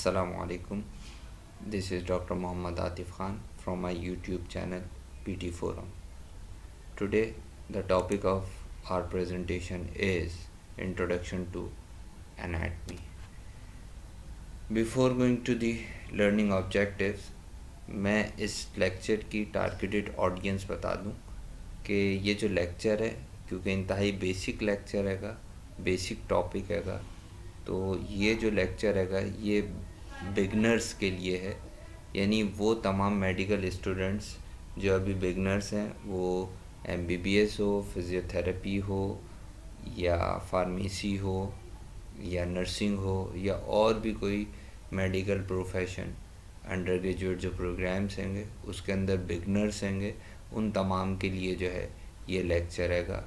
Assalamu alaikum. This is Dr. Muhammad Atif Khan from my YouTube channel PT Forum. Today, the topic of our presentation is Introduction to Anatomy. Before going to the learning objectives, मैं इस lecture की targeted audience बता दूं कि ये जो lecture है, क्योंकि इंतहाई बेसिक लेक्चर हैगा, बेसिक टॉपिक हैगा, तो ये जो लेक्चर हैगा ये बिगनर्स के लिए है। यानी वो तमाम मेडिकल स्टूडेंट्स जो अभी बिगनर्स हैं, वो एमबीबीएस हो, फिज़ियोथेरेपी हो, या फार्मेसी हो, या नर्सिंग हो, या और भी कोई मेडिकल प्रोफेशन अंडर ग्रेजुएट जो प्रोग्राम्स होंगे उसके अंदर बिगनर्स होंगे, उन तमाम के लिए जो है ये लेक्चर हैगा,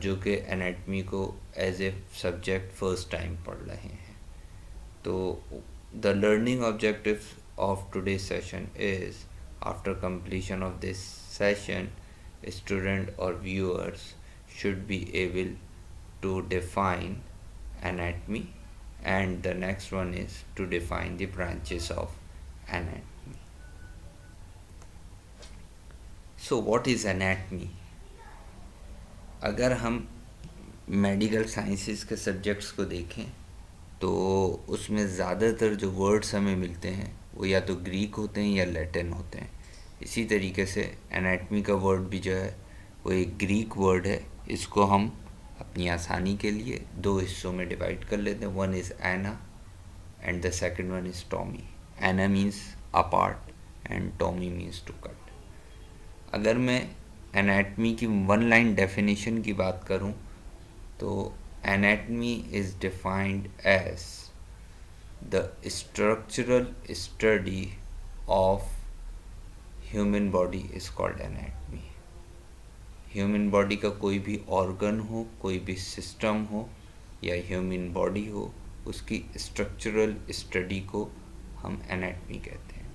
जो कि एनाटमी को as a subject first time पढ़ रहे हैं। तो the learning objective of today session is after completion of this session, student or viewers should be able to define anatomy, and the next one is to define the branches of anatomy. So what is anatomy? अगर हम medical sciences के subjects को देखें तो उसमें ज़्यादातर जो words हमें मिलते हैं वो या तो ग्रीक होते हैं या लैटिन होते हैं। इसी तरीके से एनाटमी का वर्ड भी जो है वो एक ग्रीक वर्ड है। इसको हम अपनी आसानी के लिए दो हिस्सों में डिवाइड कर लेते हैं। One is ana and the second one is tomy. Ana means apart and tomy means to cut. अगर मैं एनाटमी की वन लाइन डेफिनेशन की बात करूं तो anatomy is defined as the structural study of human body is called anatomy. Human body का कोई भी ऑर्गन हो, कोई भी सिस्टम हो या ह्यूमन बॉडी हो, उसकी स्ट्रक्चरल स्टडी को हम एनाटमी कहते हैं।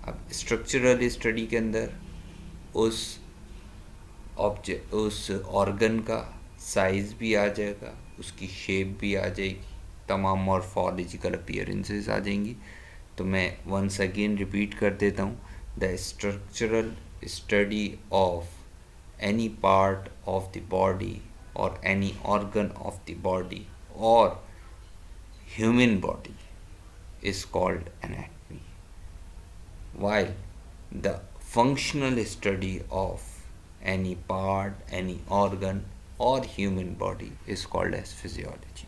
अब स्ट्रक्चरल स्टडी के अंदर उस ऑर्गन का साइज़ भी आ जाएगा, उसकी शेप भी आ जाएगी, तमाम मॉर्फोलॉजिकल अपीयरेंसेस आ जाएंगी। तो मैं वंस अगेन रिपीट कर देता हूँ, the structural study of any part of the body और any organ of the body और human body is called anatomy, while the functional study of any part, any organ or human body is called as physiology.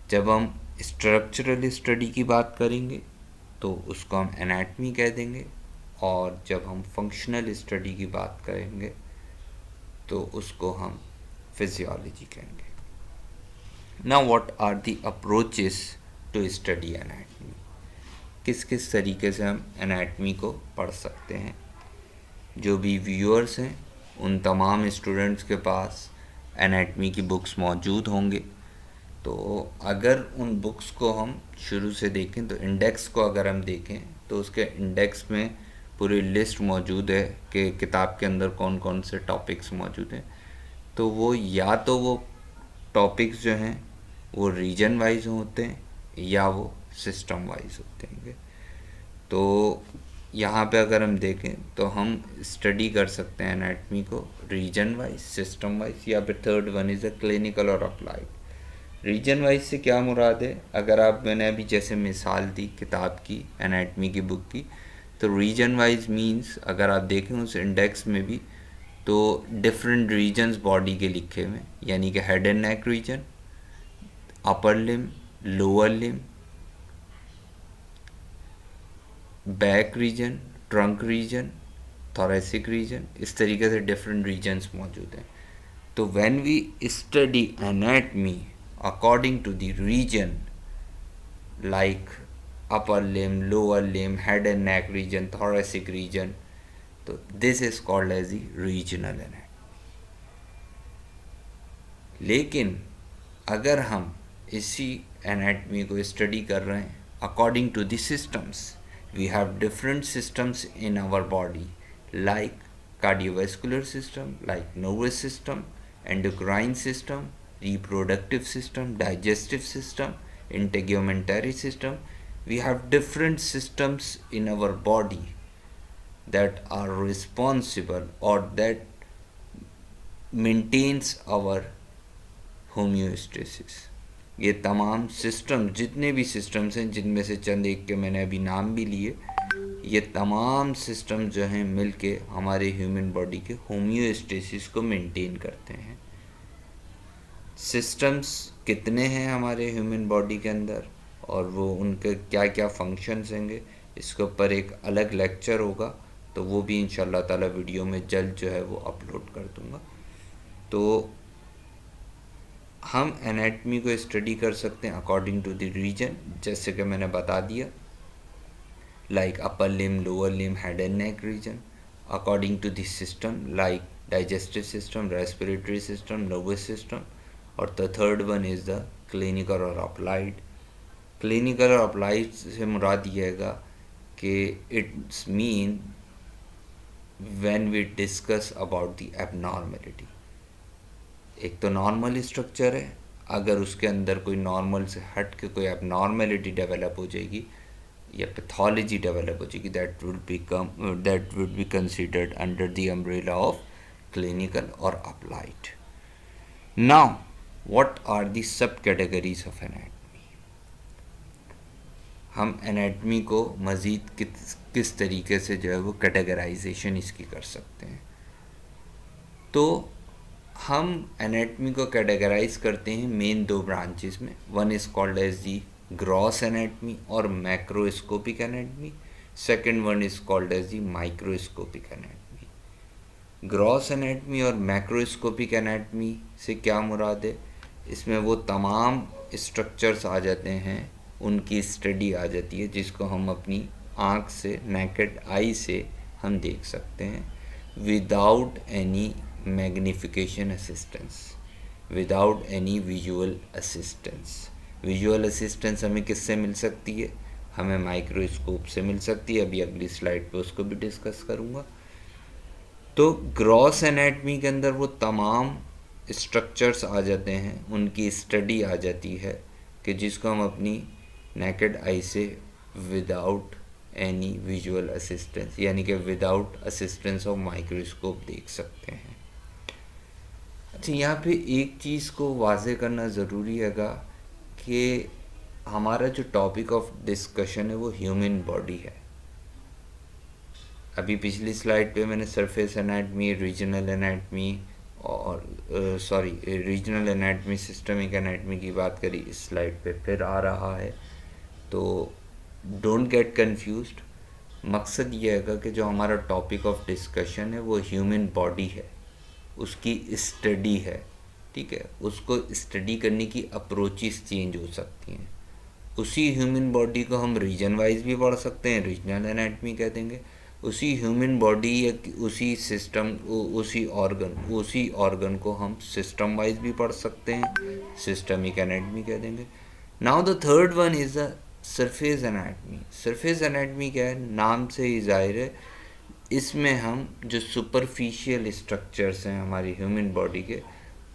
जब हम structural study की बात करेंगे तो उसको हम एनाटमी कह देंगे, और जब हम फंक्शनल स्टडी की बात करेंगे तो उसको हम फिजियोलॉजी कहेंगे। Now what are the approaches to study anatomy? किस किस तरीके से हम एनाटमी को पढ़ सकते हैं? जो भी व्यूअर्स हैं उन तमाम स्टूडेंट्स के पास एनाटमी की बुक्स मौजूद होंगे। तो अगर उन बुक्स को हम शुरू से देखें तो इंडेक्स को अगर हम देखें तो उसके इंडेक्स में पूरी लिस्ट मौजूद है कि किताब के अंदर कौन कौन से टॉपिक्स मौजूद हैं। तो वो या तो वो टॉपिक्स जो हैं वो रीजन वाइज होते हैं या वो सिस्टम वाइज होते हैं। तो यहाँ पे अगर हम देखें तो हम स्टडी कर सकते हैं एनाटमी को रीजन वाइज, सिस्टम वाइज, या फिर third one is a clinical और अप्लाइड। रीजन वाइज से क्या मुराद है? अगर आप, मैंने अभी जैसे मिसाल दी किताब की, एनाटमी की बुक की, तो रीजन वाइज मीन्स अगर आप देखें उस इंडेक्स में भी तो डिफरेंट रीजन्स बॉडी के लिखे हुए, यानी कि head and neck region, upper limb, lower limb, back region, trunk region, thoracic region, इस तरीके से डिफरेंट रीजन्स मौजूद हैं। तो when we study anatomy according to the region like upper limb, lower limb, head and neck region, thoracic region, तो this is called as the regional anatomy. लेकिन अगर हम इसी एनाटमी को स्टडी कर रहे हैं according to the systems, we have different systems in our body like cardiovascular system, like nervous system, endocrine system, reproductive system, digestive system, in tegumentary system, we have different systems in our body that are responsible or that maintains our homeostasis. ये तमाम system, जितने भी systems हैं, जिनमें से चंद एक के मैंने अभी नाम भी लिए, ये तमाम सिस्टम जो हैं मिलके हमारे ह्यूमन बॉडी के होम्योस्टेसिस को मेंटेन करते हैं। सिस्टम्स कितने हैं हमारे ह्यूमन बॉडी के अंदर और वो उनके क्या क्या फंक्शंस होंगे, इसके ऊपर एक अलग लेक्चर होगा, तो वो भी इंशाल्लाह ताला वीडियो में जल्द जो है वो अपलोड कर दूंगा। तो हम एनाटमी को स्टडी कर सकते हैं अकॉर्डिंग टू द रीजन, जैसे कि मैंने बता दिया, like upper limb, lower limb, head and neck region, according to the system like digestive system, respiratory system, nervous system, और the third one is the clinical और अप्लाइड। क्लिनिकल और applied से मुराद ये है कि it's mean when we discuss about the abnormality. एक तो नॉर्मल स्ट्रक्चर है, अगर उसके अंदर कोई नॉर्मल से हट के कोई एबनॉर्मलिटी डेवलप हो जाएगी या पैथोलॉजी डेवलप हो जाएगी, that would be considered under the umbrella of clinical और applied. Now what are the subcategories of anatomy? हम एनाटमी को मज़ीद किस तरीके से जो है वो कैटेगराइजेशन इसकी कर सकते हैं। तो हम एनाटमी को कैटेगराइज करते हैं मेन दो ब्रांचेस में। One is called as the gross anatomy और macroscopic anatomy, second one is called as the microscopic anatomy. Gross anatomy और मैक्रोस्कोपिक एनाटमी से क्या मुराद है? इसमें वो तमाम स्ट्रक्चर्स आ जाते हैं, उनकी स्टडी आ जाती है, जिसको हम अपनी आँख से, नेकेड आई से हम देख सकते हैं, without any magnification assistance, without any visual assistance. Visual assistance हमें किससे मिल सकती है? हमें माइक्रोस्कोप से मिल सकती है। अभी अगली स्लाइड पे उसको भी डिस्कस करूँगा। तो ग्रॉस एनाटमी के अंदर वो तमाम स्ट्रक्चर्स आ जाते हैं, उनकी स्टडी आ जाती है कि जिसको हम अपनी नेकेड आई से विदाउट एनी विजुअल असिस्टेंस, यानी कि विदाउट असिस्टेंस ऑफ माइक्रोस्कोप देख सकते हैं। अच्छा, यहाँ पे एक चीज़ को वाज़े करना ज़रूरी हैगा कि हमारा जो टॉपिक ऑफ डिस्कशन है वो ह्यूमन बॉडी है। अभी पिछली स्लाइड पे मैंने सरफेस एनाटमी, रीजनल एनाटमी और रीजनल एनाटमी, सिस्टमिक एनाटमी की बात करी। इस स्लाइड पे फिर आ रहा है, तो डोंट गेट कंफ्यूज्ड। मकसद ये है कि जो हमारा टॉपिक ऑफ डिस्कशन है वो ह्यूमन बॉडी है, उसकी स्टडी है, ठीक है। उसको स्टडी करने की अप्रोचेस चेंज हो सकती हैं। उसी ह्यूमन बॉडी को हम रीजन वाइज भी पढ़ सकते हैं, रीजनल एनाटमी कह देंगे। उसी ह्यूमन बॉडी या उसी सिस्टम, उसी ऑर्गन को हम सिस्टम वाइज भी पढ़ सकते हैं, सिस्टमिक एनाटमी कह देंगे। Now the third one is the surface anatomy. Surface anatomy क्या है? नाम से ही जाहिर है, इसमें हम जो सुपरफिशियल स्ट्रक्चर्स हैं हमारी ह्यूमन बॉडी के,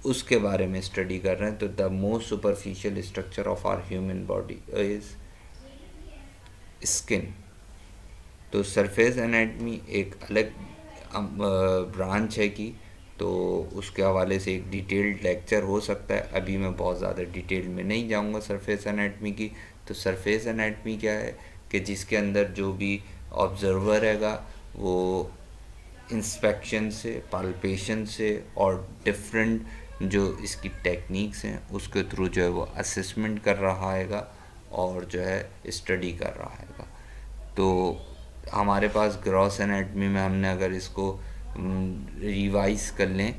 उसके बारे में स्टडी कर रहे हैं। तो the most superficial structure of our human body is skin. तो सरफेस एनाटमी एक अलग ब्रांच है कि, तो उसके हवाले से एक डिटेल्ड लेक्चर हो सकता है। अभी मैं बहुत ज़्यादा डिटेल में नहीं जाऊंगा सरफेस एनाटमी की। तो सरफेस एनाटमी क्या है कि जिसके अंदर जो भी ऑब्जर्वर हैगा वो इंस्पेक्शन से, पाल्पेशन से और डिफरेंट जो इसकी टेक्निक्स हैं उसके थ्रू जो है वो असेसमेंट कर रहा हैगा और जो है स्टडी कर रहा हैगा। तो हमारे पास ग्रॉस एनाटमी में हमने अगर इसको रिवाइज कर लें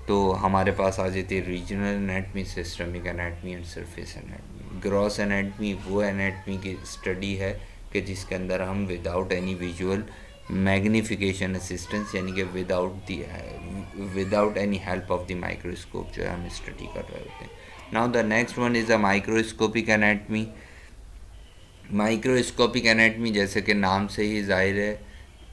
तो हमारे पास आ जाती है regional anatomy, systemic anatomy and surface anatomy. Gross anatomy वो एनाटमी की स्टडी है कि जिसके अंदर हम without any visual magnification assistance, यानी कि without any help of the microscope जो है हम स्टडी कर रहे होते हैं। Now the next one is the microscopic anatomy. Microscopic anatomy जैसे कि नाम से ही जाहिर है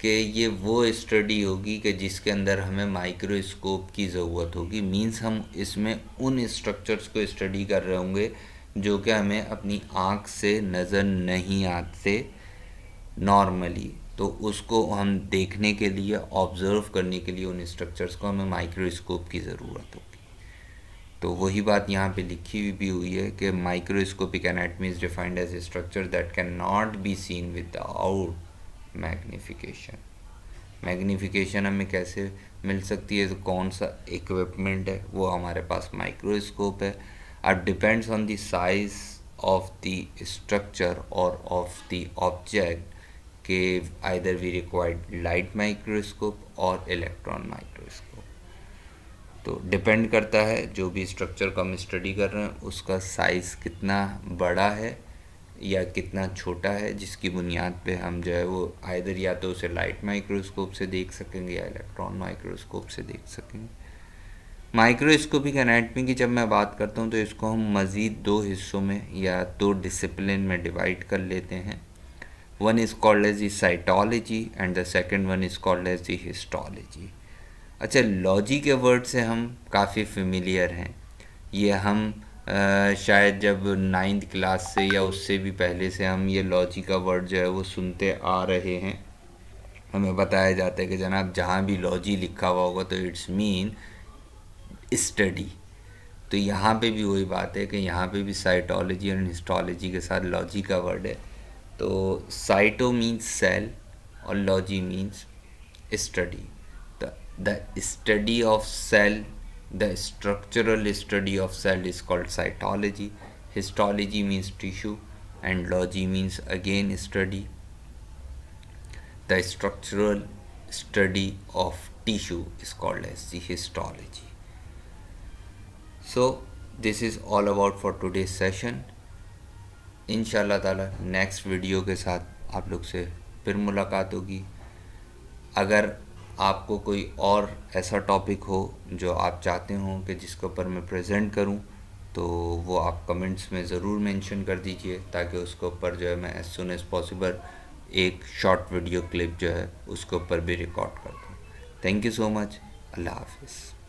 कि ये वो स्टडी होगी कि जिसके अंदर हमें माइक्रोस्कोप की ज़रूरत होगी। मींस हम इसमें उन स्ट्रक्चर्स को स्टडी कर रहे होंगे जो कि हमें अपनी आँख से नज़र नहीं आते नॉर्मली। तो उसको हम देखने के लिए, ऑब्ज़र्व करने के लिए उन स्ट्रक्चर्स को हमें माइक्रोस्कोप की ज़रूरत होगी। तो वही बात यहाँ पे लिखी भी हुई है कि microscopic anatomy is defined as a structure that can not be seen without magnification. Magnification हमें कैसे मिल सकती है, तो कौन सा इक्विपमेंट है, वो हमारे पास माइक्रोस्कोप है। अब depends on the size of the structure और ऑफ द ऑब्जेक्ट के either we required light microscope और इलेक्ट्रॉन माइक्रोस्कोप। तो डिपेंड करता है जो भी स्ट्रक्चर को हम स्टडी कर रहे हैं उसका साइज़ कितना बड़ा है या कितना छोटा है, जिसकी बुनियाद पे हम जो है वो आइदर या तो उसे लाइट माइक्रोस्कोप से देख सकेंगे या इलेक्ट्रॉन माइक्रोस्कोप से देख सकेंगे। माइक्रोस्कोपिक एनाटॉमी की जब मैं बात करता हूँ तो इसको हम मज़ीद दो हिस्सों में या दो डिसिप्लिन में डिवाइड कर लेते हैं। One is called as the cytology and the second one is called as the histology. अच्छा, लॉजी के वर्ड से हम काफ़ी फेमिलियर हैं। ये हम शायद जब 9th क्लास से या उससे भी पहले से हम ये लॉजी का वर्ड जो है वो सुनते आ रहे हैं। हमें बताया जाता है कि जनाब जहाँ भी लॉजी लिखा हुआ होगा तो इट्स मीन स्टडी। तो यहाँ पे भी वही बात है कि यहाँ पे भी साइटोलॉजी और हिस्टोलॉजी के साथ लॉजी का वर्ड है। तो साइटो मीन्स सेल और logy means study. The study of cell, the structural study of cell is called cytology. Histology means tissue and logy means again study. The structural study of tissue is called as the histology. So this is all about for today's session. इंशाल्लाह ताला next video के साथ आप लोग से फिर मुलाकात होगी। अगर आपको कोई और ऐसा टॉपिक हो जो आप चाहते हो कि जिसके ऊपर मैं प्रेजेंट करूं, तो वो आप कमेंट्स में ज़रूर मेंशन कर दीजिए ताकि उसके ऊपर जो है मैं एज सुन एज़ पॉसिबल एक शॉर्ट वीडियो क्लिप जो है उसके ऊपर भी रिकॉर्ड कर दूँ। Thank you so much. अल्लाह हाफिज़।